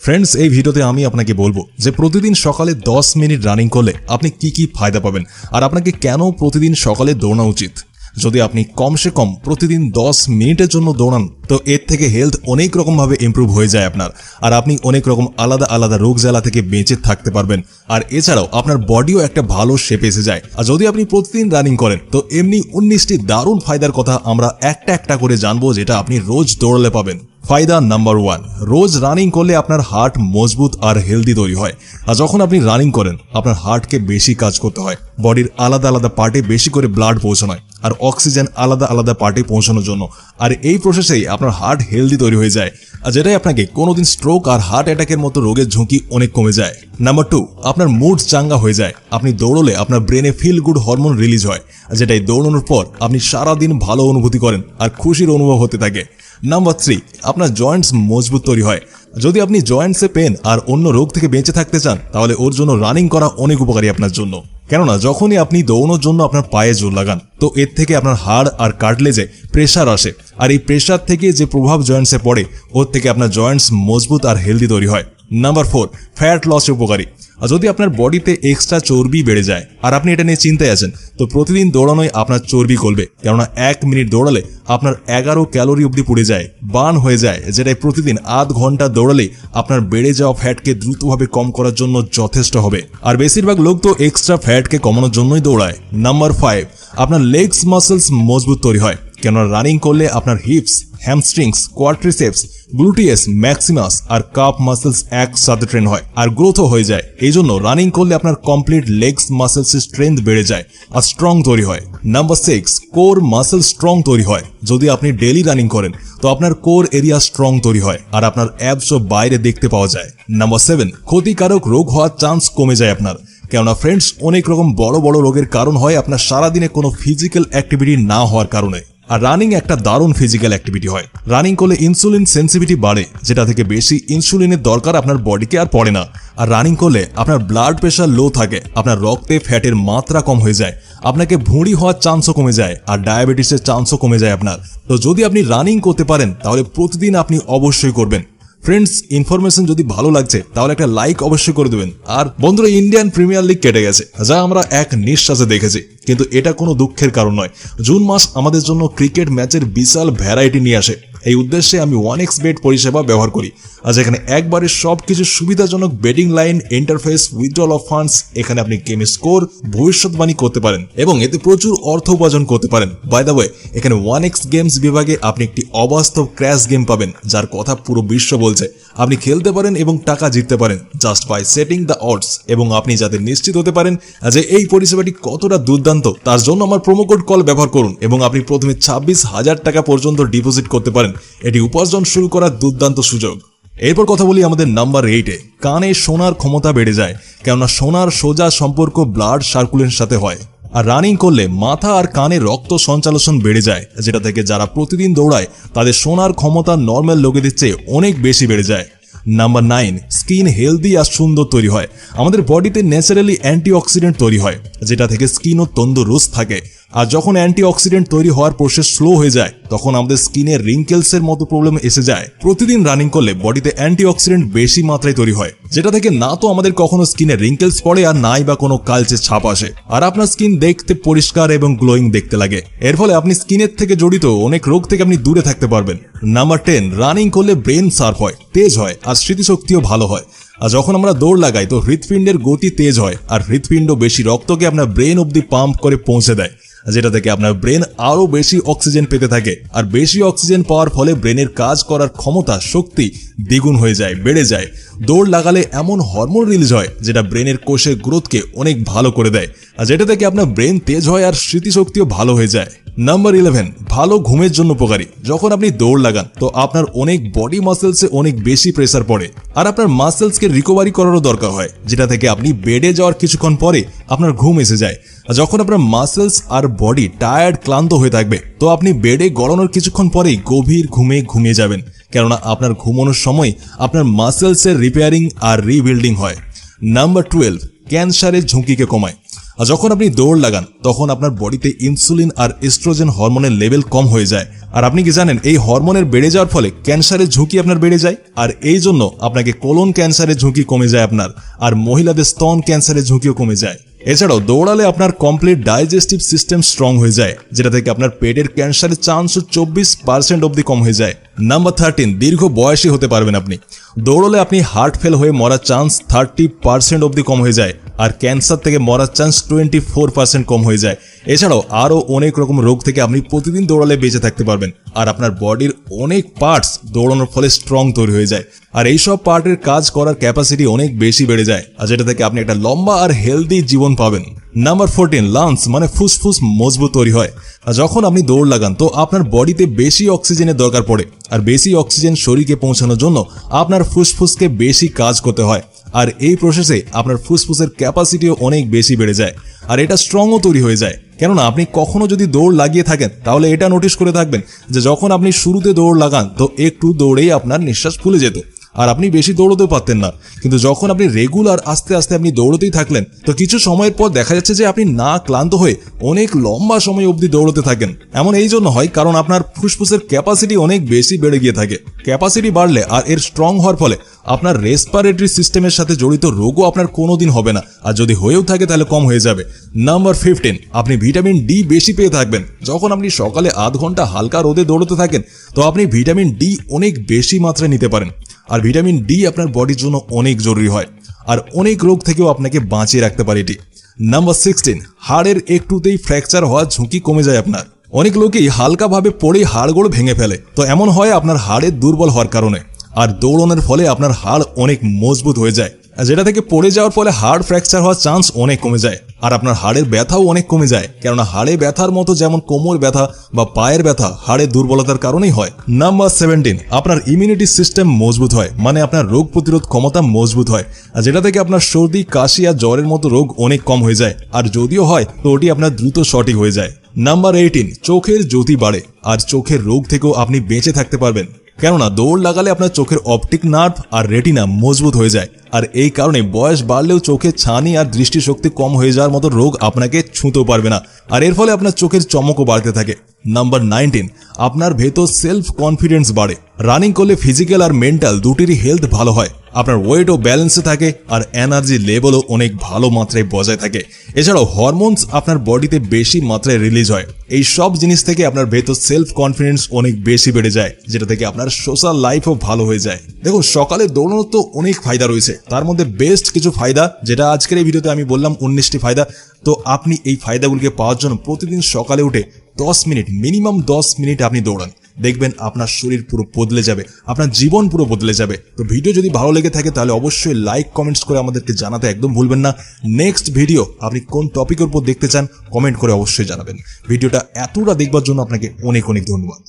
Friends, এই ভিডিওতে আমি আপনাকে বলবো যে প্রতিদিন সকালে 10 মিনিট রানিং করলে আপনি কি কি ফায়দা পাবেন আর আপনাকে কেন প্রতিদিন সকালে দৌড়ানো উচিত। যদি আপনি কমসে কম প্রতিদিন 10 মিনিটের জন্য দৌড়ান তো এর থেকে হেলথ অনেক রকমভাবে ইমপ্রুভ হয়ে যায় আপনার, আর আপনি অনেক রকম আলাদা আলাদা রোগ জ্বালা থেকে বেঁচে থাকতে পারবেন। আর এছাড়াও আপনার বডিও একটা ভালো শেপে এসে যায়। আর যদি আপনি প্রতিদিন রানিং করেন তো এমনি 19টি দারুণ ফায়দার কথা আমরা একটা একটা করে জানবো, যেটা আপনি রোজ দৌড়ালে পাবেন। ফায়দা নাম্বার 1, রোজ রানিং করলে আপনার হার্ট মজবুত আর হেলদি তৈরি হয়। আর যখন আপনি রানিং করেন আপনার হার্টকে বেশি কাজ করতে হয়, বডির আলাদা আলাদা পার্টে বেশি করে ব্লাড পৌঁছানো হয় আর অক্সিজেন আলাদা আলাদা পার্টে পৌঁছানোর জন্য। আর এই প্রসেসেই আপনার হার্ট হেলদি তৈরি হয়ে যায়, আর যেটাই আপনাকে কোনোদিন স্ট্রোক আর হার্ট অ্যাটাকের মতো রোগের ঝুঁকি অনেক কমে যায়। নাম্বার 2, আপনার মুড চাঙ্গা হয়ে যায়। আপনি দৌড়লে আপনার ব্রেনে ফিল গুড হরমোন রিলিজ হয়, যেটাই দৌড়ানোর পর আপনি সারাদিন ভালো অনুভূতি করেন আর খুশির অনুভব হতে থাকে। নাম্বার 3, আপনার জয়েন্টস মজবুত তৈরি হয়। যদি আপনি জয়েন্টসে পেন আর অন্য রোগ থেকে বেঁচে থাকতে চান তাহলে ওর জন্য রানিং করা অনেক উপকারী আপনার জন্য। কেননা যখনই আপনি দৌড়ানোর জন্য আপনার পায়ে জোর লাগান তো এর থেকে আপনার হাড় আর কার্টিলেজে প্রেসার আসে, আর এই প্রেসার থেকে যে প্রভাব জয়েন্টসে পড়ে ওর থেকে আপনার জয়েন্টস মজবুত আর হেলদি তৈরি হয়। নাম্বার 4, ফ্যাট লসে উপকারী। আর যদি আপনার বডিতে এক্সট্রা চর্বি বেড়ে যায় আর আপনি এটা নিয়ে চিন্তায় আছেন তো প্রতিদিন দৌড়ানোয় আপনার চর্বি গলবে, কেননা 1 মিনিট দৌড়ালে আপনার 11 ক্যালোরি অবধি পুড়ে যায়, বার্ন হয়ে যায়, যেটাই প্রতিদিন আধ ঘন্টা দৌড়ালে আপনার বেড়ে যাওয়া ফ্যাটকে দ্রুতভাবে কম করার জন্য যথেষ্ট হবে। আর বেশিরভাগ লোক তো এক্সট্রা ফ্যাটকে কমানোর জন্যই দৌড়ায়। নাম্বার 5, আপনার লেগস মাসেলস মজবুত তৈরি হয়, কেননা রানিং করলে আপনার হিপস, হ্যামস্ট্রিংস, কোয়াড্রিসেপস, গ্লুটিয়াস ম্যাক্সিমাস আর কাপ মাসেলস একসাথে ট্রেন হয় আর গ্রোথও হয়ে যায়। এই জন্য রানিং করলে আপনার কমপ্লিট লেগস মাসেলসের স্ট্রেংথ বেড়ে যায় আর স্ট্রং তৈরি হয়। নাম্বার 6, কোর মাসেল স্ট্রং তৈরি হয়। যদি আপনি ডেইলি রানিং করেন তো আপনার কোর এরিয়া স্ট্রং তৈরি হয় আর আপনার অ্যাবসও বাইরে দেখতে পাওয়া যায়। নাম্বার 7, ক্ষতিকারক রোগ হওয়ার চান্স কমে যায় আপনার, কেননা ফ্রেন্ডস অনেক রকম বড় বড় রোগের কারণ হয় আপনার সারাদিনে কোনো ফিজিক্যাল অ্যাক্টিভিটি না হওয়ার কারণে। আর রানিং একটা দারুণ ফিজিক্যাল অ্যাক্টিভিটি হয়। রানিং করলে ইনসুলিন সেন্সিটিভিটি বাড়ে, যেটা থেকে বেশি ইনসুলিনের দরকার আপনার বডিকে আর পড়ে না। আর রানিং করলে আপনার ব্লাড প্রেশার লো থাকে, আপনার রক্তে ফ্যাটের মাত্রা কম হয়ে যায়, আপনাকে ভুঁড়ি হওয়ার চান্সও কমে যায় আর ডায়াবেটিসের চান্সও কমে যায় আপনার। তো যদি আপনি রানিং করতে পারেন তাহলে প্রতিদিন আপনি অবশ্যই করবেন। ফ্রেন্ডস, ইনফরমেশন যদি ভালো লাগছে তাহলে একটা লাইক অবশ্যই করে দেবেন। আর বন্ধুরা, ইন্ডিয়ান প্রিমিয়ার লিগ কেটে গেছে, যা আমরা এক নিঃশ্বাসে দেখেছি, কিন্তু এটা কোনো দুঃখের কারণ নয়। জুন মাস আমাদের জন্য ক্রিকেট ম্যাচের বিশাল ভ্যারাইটি নিয়ে আসে। এই উদ্দেশ্যে আমি 1xBet পরিষেবা ব্যবহার করি, আর যেখানে একবারে সবকিছু সুবিধাজনক batting line, interface, withdrawal of funds, এখানে আপনি গেমের স্কোর, ভবিষ্যৎবাণী করতে পারেন এবং এতে প্রচুর অর্থ উপার্জন করতে পারেন। বাই দ্য ওয়ে, এখানে 1x গেমস বিভাগে আপনি একটি অবাস্তব ক্র্যাশ গেম পাবেন, যার কথা পুরো বিশ্ব বলছে। আপনি খেলতে পারেন এবং টাকা জিততে পারেন just by setting the odds, এবং আপনি যাতে নিশ্চিত হতে পারেন যে এই পরিষেবাটি কতটা দুর্দান্ত তার জন্য আমার প্রোমো কোড কল ব্যবহার করুন এবং আপনি প্রথমে 26,000 টাকা পর্যন্ত ডিপোজিট করতে পারেন। এটি উপার্জন শুরু করার দুর্দান্ত সুযোগ। এরপর কথা বলি আমাদের নাম্বার 8-এ, কানে শোনার ক্ষমতা বেড়ে যায়, কেননা শোনার সোজা সম্পর্ক ব্লাড সার্কুলেশনের সাথে হয়। আর রানিং করলে মাথা আর কানে রক্ত সঞ্চালন বেড়ে যায়, যেটা থেকে যারা প্রতিদিন দৌড়ায় তাদের শোনার ক্ষমতা নর্মাল লোকেদের চেয়ে অনেক বেশি বেড়ে যায়। নাম্বার 9, স্কিন হেলদি আর সুন্দর তৈরি হয়। আমাদের বডিতে ন্যাচারালি অ্যান্টিঅক্সিডেন্ট তৈরি হয়, যেটা থেকে স্কিনও তন্দুরুস্ত থাকে। আর যখন অ্যান্টিঅক্সিডেন্ট তৈরি হওয়ার প্রসেস স্লো হয়ে যায় তখন আমাদের স্কিনে রিঙ্কেলসের মতো প্রবলেম এসে যায়। প্রতিদিন রানিং করলে বডিতে অ্যান্টিঅক্সিডেন্ট বেশি মাত্রায় তৈরি হয়, যেটা থেকে না তো আমাদের কখনো স্কিনে রিঙ্কেলস পড়ে আর নাই বা কোনো কালচে ছাপ আসে, আর আপনার স্কিন দেখতে পরিষ্কার এবং গ্লোয়িং দেখতে লাগে। এর ফলে আপনি স্কিনের থেকে জড়িত অনেক রোগ থেকে আপনি দূরে থাকতে পারবেন। নাম্বার 10, রানিং করলে ব্রেন শার্প হয়, তেজ হয় আর স্মৃতিশক্তিও ভালো হয়। আর যখন আমরা দৌড় লাগাই তো হৃৎপিণ্ডের গতি তেজ হয়, আর হৃৎপিণ্ড বেশি রক্তকে আপনার ব্রেন অব্দি পাম্প করে পৌঁছে দেয়, যেটা থেকে আপনার ব্রেন আরো বেশি অক্সিজেন পেতে থাকে। আর বেশি অক্সিজেন পাওয়ার ফলে ব্রেনের কাজ করার ক্ষমতা, শক্তি দ্বিগুণ হয়ে যায়, বেড়ে যায়। দৌড় লাগালে এমন হরমোন রিলিজ হয় যেটা ব্রেনের কোষের গ্রোথকে অনেক ভালো করে দেয়, আর যেটা থেকে আপনার ব্রেন তেজ হয় আর স্মৃতিশক্তিও ভালো হয়ে যায়। নাম্বার 11, ভালো ঘুমের জন্য উপকারী। যখন আপনি দৌড় লাগান তো আপনার অনেক বডি মাসেলসে অনেক বেশি প্রেসার পড়ে, আর আপনার মাসেলসকে রিকভারি করারও দরকার হয়, যেটা থেকে আপনি বেডে যাওয়ার কিছুক্ষণ পরে আপনার ঘুম এসে যায়। যখন আপনার মাসেলস আর বডি টায়ার্ড, ক্লান্ত হয়ে থাকবে তো আপনি বেডে গড়ানোর কিছুক্ষণ পরেই গভীর ঘুমে ঘুমিয়ে যাবেন, কেননা আপনার ঘুমানোর সময় আপনার মাসেলসের রিপেয়ারিং আর রিবিল্ডিং হয়। নাম্বার 12, ক্যান্সারের ঝুঁকিকে কমায়। আর যখন আপনি দৌড় লাগান তখন আপনার বডিতে ইনসুলিন আর এস্ট্রোজেন হরমোনের লেভেল কম হয়ে যায়। আর আপনি কি জানেন এই হরমোনের বেড়ে যাওয়ার ফলে ক্যান্সারের ঝুঁকি আপনার বেড়ে যায়, আর এই জন্য আপনাকে কোলন ক্যান্সারের ঝুঁকি কমে যায় আপনার, আর মহিলাদের স্তন ক্যান্সারের ঝুঁকিও কমে যায়। এছাড়াও দৌড়ালে আপনার কমপ্লিট ডাইজেস্টিভ সিস্টেম স্ট্রং হয়ে যায়, যেটা থেকে আপনার পেটের ক্যান্সারের চান্স 24% অবধি কম হয়ে যায়। নাম্বার 13, দীর্ঘ বয়সী হতে পারবেন আপনি। দৌড়লে আপনি হার্ট ফেল হয়ে মরার চান্স 30% অবধি কম হয়ে যায়, আর ক্যান্সার থেকে মরার চান্স 24% কম হয়ে যায়। এছাড়াও আরও অনেক রকম রোগ থেকে আপনি প্রতিদিন দৌড়ালে বেঁচে থাকতে পারবেন, আর আপনার বডির অনেক পার্টস দৌড়ানোর ফলে স্ট্রং তৈরি হয়ে যায়, আর এইসব পার্টের কাজ করার ক্যাপাসিটি অনেক বেশি বেড়ে যায়, আর যেটা থেকে আপনি একটা লম্বা আর হেলদি জীবন পাবেন। নাম্বার 14, লাংস মানে ফুসফুস মজবুত তৈরি হয়। আর যখন আপনি দৌড় লাগান তো আপনার বডিতে বেশি অক্সিজেনের দরকার পড়ে, আর বেশি অক্সিজেন শরীরকে পৌঁছানোর জন্য আপনার ফুসফুসকে বেশি কাজ করতে হয়, আর এই প্রসেসে আপনার ফুসফুসের ক্যাপাসিটিও অনেক বেশি বেড়ে যায়, আর এটা স্ট্রংও তৈরি হয়ে যায়। কেননা আপনি কখনো যদি দৌড় লাগিয়ে থাকেন তাহলে এটা নোটিশ করে থাকবেন যে যখন আপনি শুরুতে দৌড় লাগান তো একটু দৌড়েই আপনার নিঃশ্বাস ফুলে যেত, আর আপনি বেশি দৌড়তেও পারতেন না। কিন্তু যখন আপনি রেগুলার আস্তে আস্তে আপনি দৌড়তেই থাকলেন তো কিছু সময়ের পর দেখা যাচ্ছে যে আপনি না ক্লান্ত হয়ে অনেক লম্বা সময় অবধি দৌড়তে থাকেন। এমন এই জন্য হয় কারণ আপনার ফুসফুসের ক্যাপাসিটি অনেক বেশি বেড়ে গিয়ে থাকে। ক্যাপাসিটি বাড়লে আর এর স্ট্রং হওয়ার ফলে আপনার রেসপিরেটরি সিস্টেমের সাথে জড়িত রোগও আপনার কোনোদিন হবে না, আর যদি হয়েও থাকে তাহলে কম হয়ে যাবে। নাম্বার 15, আপনি ভিটামিন ডি বেশি পেয়ে থাকবেন। যখন আপনি সকালে আধ ঘন্টা হালকা রোদে দৌড়তে থাকেন তো আপনি ভিটামিন ডি অনেক বেশি মাত্রায় নিতে পারেন, আর ভিটামিন ডি আপনার বডির জন্য অনেক জরুরি হয়, আর অনেক রোগ থেকেও আপনাকে বাঁচিয়ে রাখতে পারে এটি। নাম্বার 16, হাড়ের একটুতেই ফ্র্যাকচার হওয়ার ঝুঁকি কমে যায় আপনার। অনেক লোকই হালকাভাবে পড়েই হাড়গোড় ভেঙে ফেলে, তো এমন হয় আপনার হাড়ের দুর্বল হওয়ার কারণে, আর দৌড়ানোর ফলে আপনার হাড় অনেক মজবুত হয়ে যায়, যেটা থেকে পড়ে যাওয়ার ফলে হাড় ফ্র্যাকচার হওয়ার চান্স অনেক কমে যায়, আর আপনার হাড়ের ব্যথাও অনেক কমে যায়। কেননা হাড়ে ব্যথার মতো যেমন কোমর ব্যথা বা পায়ের ব্যথা হাড়ের দুর্বলতার কারণেই হয়। নাম্বার 17, আপনার ইমিউনিটি সিস্টেম মজবুত হয়, মানে আপনার রোগ প্রতিরোধ ক্ষমতা মজবুত হয়, আর যেটা থেকে আপনার সর্দি কাশি আর জ্বরের মতো রোগ অনেক কম হয়ে যায়, আর যদিও হয় তো ওটি আপনার দ্রুত সঠিক হয়ে যায়। নাম্বার 18, চোখের জ্যোতি বাড়ে, আর চোখের রোগ থেকেও আপনি বেঁচে থাকতে পারবেন। কেননা দৌড় লাগালে আপনার চোখের অপটিক নার্ভ আর রেটিনা মজবুত হয়ে যায়, আর এই কারণে বয়স বাড়লেও চোখের ছানি আর দৃষ্টিশক্তি কম হয়ে যাওয়ার মতো রোগ আপনাকে ছুঁতেও পারবে না, আর এর ফলে আপনার চোখের চমকও বাড়তে থাকে। নাম্বার 19, আপনার ভেতর সেলফ কনফিডেন্স বাড়ে। রানিং করলে ফিজিক্যাল আর মেন্টাল দুটিরই হেলথ ভালো হয়, আপনার ওয়েটও ব্যালেন্সে থাকে, আর এনার্জি লেভেলও অনেক ভালো মাত্রায় বজায় থাকে। এছাড়াও হরমোনস আপনার বডিতে বেশি মাত্রায় রিলিজ হয়। এই সব জিনিস থেকে আপনার ভেতর সেলফ কনফিডেন্স অনেক বেশি বেড়ে যায়, যেটা থেকে আপনার সোশ্যাল লাইফও ভালো হয়ে যায়। দেখুন, সকালে দৌড়ানোর তো অনেক ফায়দা রয়েছে, তার মধ্যে বেস্ট কিছু ফায়দা যেটা আজকের এই ভিডিওতে আমি বললাম 19টি ফায়দা। তো আপনি এই ফায়দাগুলিকে পাওয়ার জন্য প্রতিদিন সকালে উঠে 10 মিনিট, মিনিমাম 10 মিনিট আপনি দৌড়ান, দেখবেন আপনার শরীর পুরো বদলে যাবে, আপনার জীবন পুরো বদলে যাবে। তো ভিডিও যদি ভালো লেগে থাকে তাহলে অবশ্যই লাইক কমেন্টস করে আমাদেরকে জানাতে একদম ভুলবেন না। নেক্সট ভিডিও আপনি কোন টপিকের উপর দেখতে চান কমেন্ট করে অবশ্যই জানাবেন। ভিডিওটা এতটা দেখবার জন্য আপনাকে অনেক অনেক ধন্যবাদ।